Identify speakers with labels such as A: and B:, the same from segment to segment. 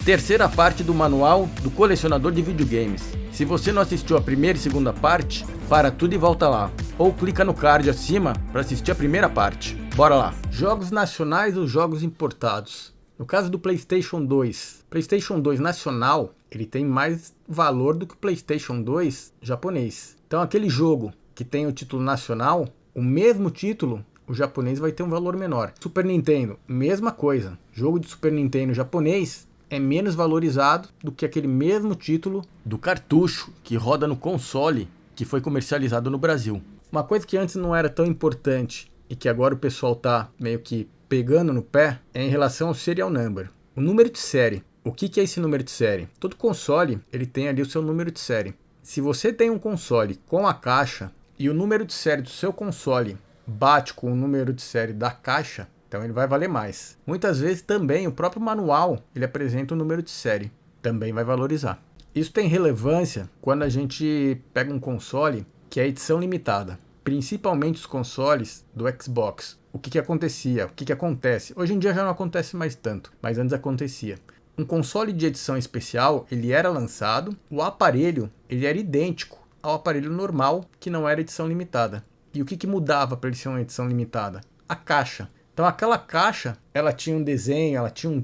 A: Terceira parte do manual do colecionador de videogames. Se você não assistiu a primeira e segunda parte, para tudo e volta lá. Ou clica no card acima para assistir a primeira parte. Bora lá! Jogos nacionais ou jogos importados? No caso do PlayStation 2, PlayStation 2 nacional, ele tem mais valor do que o PlayStation 2 japonês. Então aquele jogo que tem o título nacional, o mesmo título, o japonês vai ter um valor menor. Super Nintendo, mesma coisa. Jogo de Super Nintendo japonês é menos valorizado do que aquele mesmo título do cartucho que roda no console que foi comercializado no Brasil. Uma coisa que antes não era tão importante e que agora o pessoal tá meio que pegando no pé é em relação ao serial number. O número de série. O que é esse número de série? Todo console ele tem ali o seu número de série. Se você tem um console com a caixa e o número de série do seu console bate com o número de série da caixa, então ele vai valer mais. Muitas vezes também o próprio manual ele apresenta o número de série, também vai valorizar. Isso tem relevância quando a gente pega um console que é edição limitada, principalmente os consoles do Xbox. O que acontecia? O que acontece? Hoje em dia já não acontece mais tanto, mas antes acontecia. Um console de edição especial, ele era lançado, o aparelho ele era idêntico ao aparelho normal que não era edição limitada. E o que mudava para ele ser uma edição limitada? A caixa. Então aquela caixa, ela tinha um desenho, ela tinha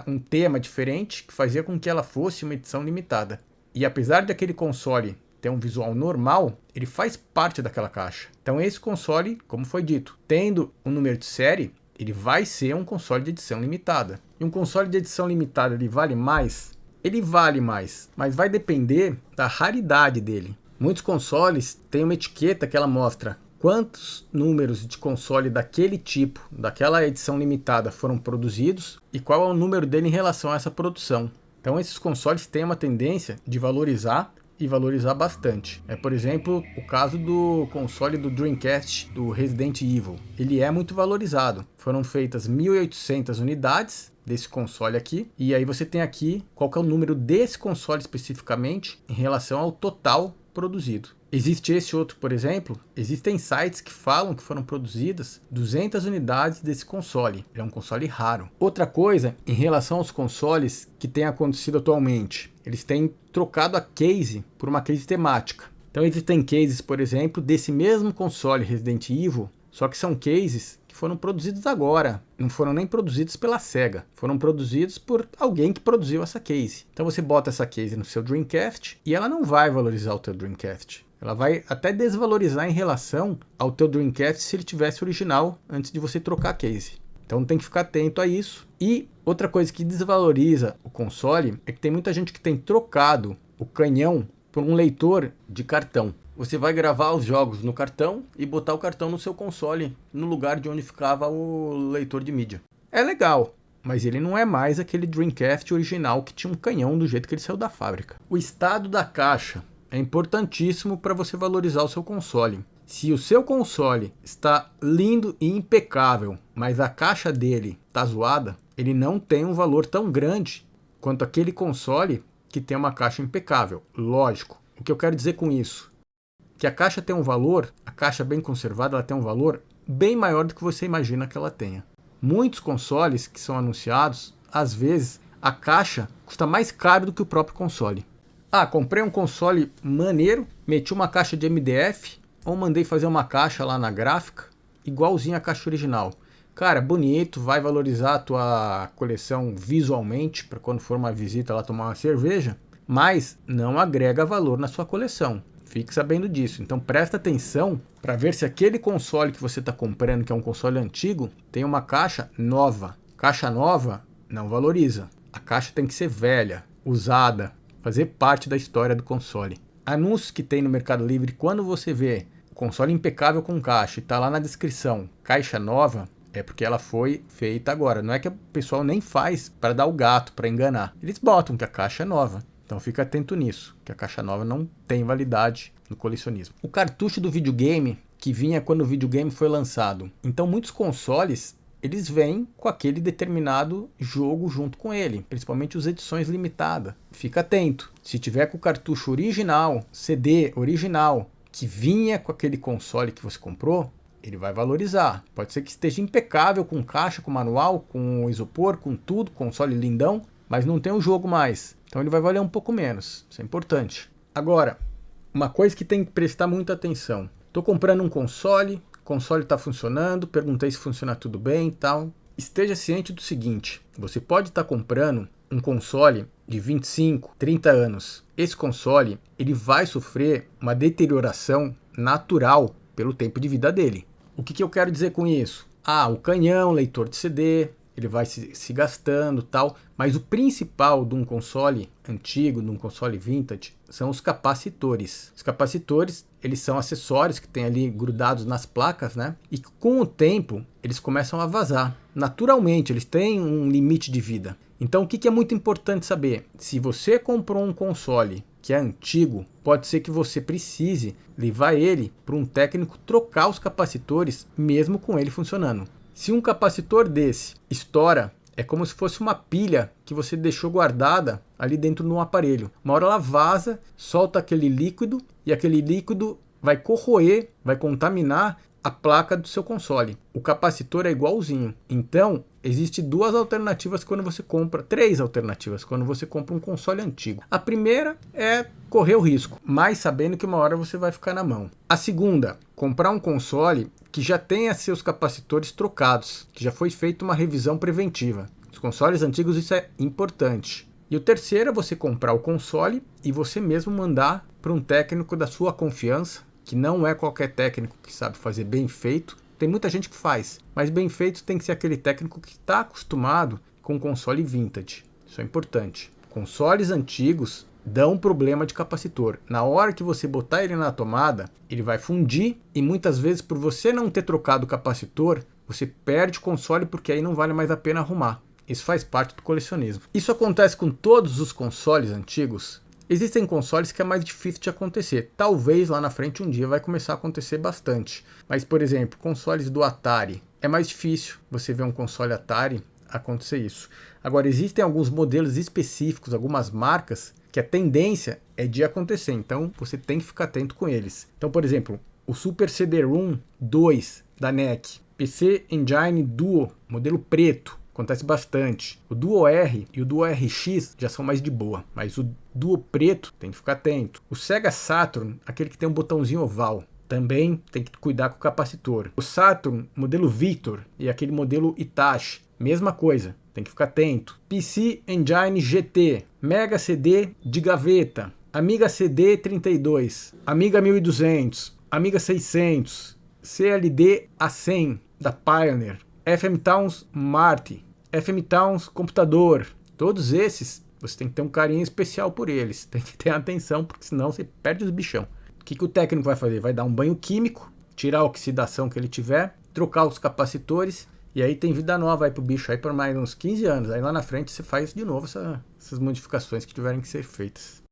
A: um tema diferente que fazia com que ela fosse uma edição limitada. E apesar de aquele console ter um visual normal, ele faz parte daquela caixa. Então esse console, como foi dito, tendo um número de série, ele vai ser um console de edição limitada. E um console de edição limitada, ele vale mais? Ele vale mais, mas vai depender da raridade dele. Muitos consoles têm uma etiqueta que ela mostra quantos números de console daquele tipo, daquela edição limitada foram produzidos e qual é o número dele em relação a essa produção. Então esses consoles têm uma tendência de valorizar e valorizar bastante. Por exemplo, o caso do console do Dreamcast, do Resident Evil. Ele é muito valorizado. Foram feitas 1.800 unidades desse console aqui. E aí você tem aqui qual que é o número desse console especificamente em relação ao total produzido. Existe esse outro, por exemplo, existem sites que falam que foram produzidas 200 unidades desse console. Ele é um console raro. Outra coisa, em relação aos consoles que tem acontecido atualmente, eles têm trocado a case por uma case temática. Então existem cases, por exemplo, desse mesmo console Resident Evil, só que são cases que foram produzidos agora. Não foram nem produzidos pela Sega, foram produzidos por alguém que produziu essa case. Então você bota essa case no seu Dreamcast e ela não vai valorizar o teu Dreamcast. Ela vai até desvalorizar em relação ao teu Dreamcast se ele tivesse original antes de você trocar a case. Então tem que ficar atento a isso. E outra coisa que desvaloriza o console é que tem muita gente que tem trocado o canhão por um leitor de cartão. Você vai gravar os jogos no cartão e botar o cartão no seu console, no lugar de onde ficava o leitor de mídia. É legal, mas ele não é mais aquele Dreamcast original que tinha um canhão do jeito que ele saiu da fábrica. O estado da caixa é importantíssimo para você valorizar o seu console. Se o seu console está lindo e impecável, mas a caixa dele está zoada, ele não tem um valor tão grande quanto aquele console que tem uma caixa impecável. Lógico. O que eu quero dizer com isso? Que a caixa tem um valor, a caixa bem conservada, ela tem um valor bem maior do que você imagina que ela tenha. Muitos consoles que são anunciados, às vezes, a caixa custa mais caro do que o próprio console. Ah, comprei um console maneiro, meti uma caixa de MDF, ou mandei fazer uma caixa lá na gráfica, igualzinha a caixa original. Cara, bonito, vai valorizar a tua coleção visualmente, para quando for uma visita lá tomar uma cerveja, mas não agrega valor na sua coleção. Fique sabendo disso. Então presta atenção para ver se aquele console que você está comprando, que é um console antigo, tem uma caixa nova. Caixa nova não valoriza. A caixa tem que ser velha, usada, fazer parte da história do console. Anúncios que tem no Mercado Livre, quando você vê o console impecável com caixa e está lá na descrição, caixa nova, é porque ela foi feita agora. Não é que o pessoal nem faz para dar o gato, para enganar. Eles botam que a caixa é nova. Então fica atento nisso, que a caixa nova não tem validade no colecionismo. O cartucho do videogame, que vinha quando o videogame foi lançado. Então muitos consoles, eles vêm com aquele determinado jogo junto com ele, principalmente as edições limitadas. Fica atento, se tiver com o cartucho original, CD original, que vinha com aquele console que você comprou, ele vai valorizar. Pode ser que esteja impecável, com caixa, com manual, com isopor, com tudo, console lindão, mas não tem o jogo mais. Então ele vai valer um pouco menos. Isso é importante. Agora, uma coisa que tem que prestar muita atenção. Estou comprando um console, o console está funcionando, perguntei se funciona tudo bem e tal. Esteja ciente do seguinte, você pode estar comprando um console de 25, 30 anos. Esse console ele vai sofrer uma deterioração natural pelo tempo de vida dele. O que eu quero dizer com isso? O canhão, leitor de CD, ele vai se gastando tal, mas o principal de um console antigo, de um console vintage, são os capacitores. Os capacitores, eles são acessórios que tem ali grudados nas placas, né? E com o tempo, eles começam a vazar. Naturalmente, eles têm um limite de vida. Então, o que é muito importante saber? Se você comprou um console que é antigo, pode ser que você precise levar ele para um técnico trocar os capacitores, mesmo com ele funcionando. Se um capacitor desse estoura, é como se fosse uma pilha que você deixou guardada ali dentro de um aparelho. Uma hora ela vaza, solta aquele líquido e aquele líquido vai corroer, vai contaminar a placa do seu console. O capacitor é igualzinho. Então, existe duas alternativas quando você compra, três alternativas quando você compra um console antigo. A primeira é correr o risco, mas sabendo que uma hora você vai ficar na mão. A segunda, comprar um console que já tenha seus capacitores trocados, que já foi feita uma revisão preventiva. Os consoles antigos isso é importante. E o terceiro é você comprar o console e você mesmo mandar para um técnico da sua confiança, que não é qualquer técnico que sabe fazer bem feito. Tem muita gente que faz, mas bem feito tem que ser aquele técnico que está acostumado com console vintage. Isso é importante. Consoles antigos dão problema de capacitor. Na hora que você botar ele na tomada, ele vai fundir e muitas vezes por você não ter trocado o capacitor, você perde o console porque aí não vale mais a pena arrumar. Isso faz parte do colecionismo. Isso acontece com todos os consoles antigos. Existem consoles que é mais difícil de acontecer. Talvez lá na frente um dia vai começar a acontecer bastante. Mas, por exemplo, consoles do Atari. É mais difícil você ver um console Atari acontecer isso. Agora, existem alguns modelos específicos, algumas marcas, que a tendência é de acontecer. Então, você tem que ficar atento com eles. Então, por exemplo, o Super CD-ROM 2 da NEC. PC Engine Duo, modelo preto. Acontece bastante. O Duo R e o Duo RX já são mais de boa, mas o Duo preto tem que ficar atento. O Sega Saturn, aquele que tem um botãozinho oval, também tem que cuidar com o capacitor. O Saturn, modelo Victor e aquele modelo Itachi, mesma coisa, tem que ficar atento. PC Engine GT, Mega CD de gaveta, Amiga CD 32, Amiga 1200, Amiga 600, CLD A100 da Pioneer, FM Towns Marti, FM Towns computador, todos esses você tem que ter um carinho especial por eles, tem que ter atenção porque senão você perde os bichão. O que o técnico vai fazer? Vai dar um banho químico, tirar a oxidação que ele tiver, trocar os capacitores e aí tem vida nova aí pro bicho aí por mais uns 15 anos. Aí lá na frente você faz de novo essas modificações que tiverem que ser feitas.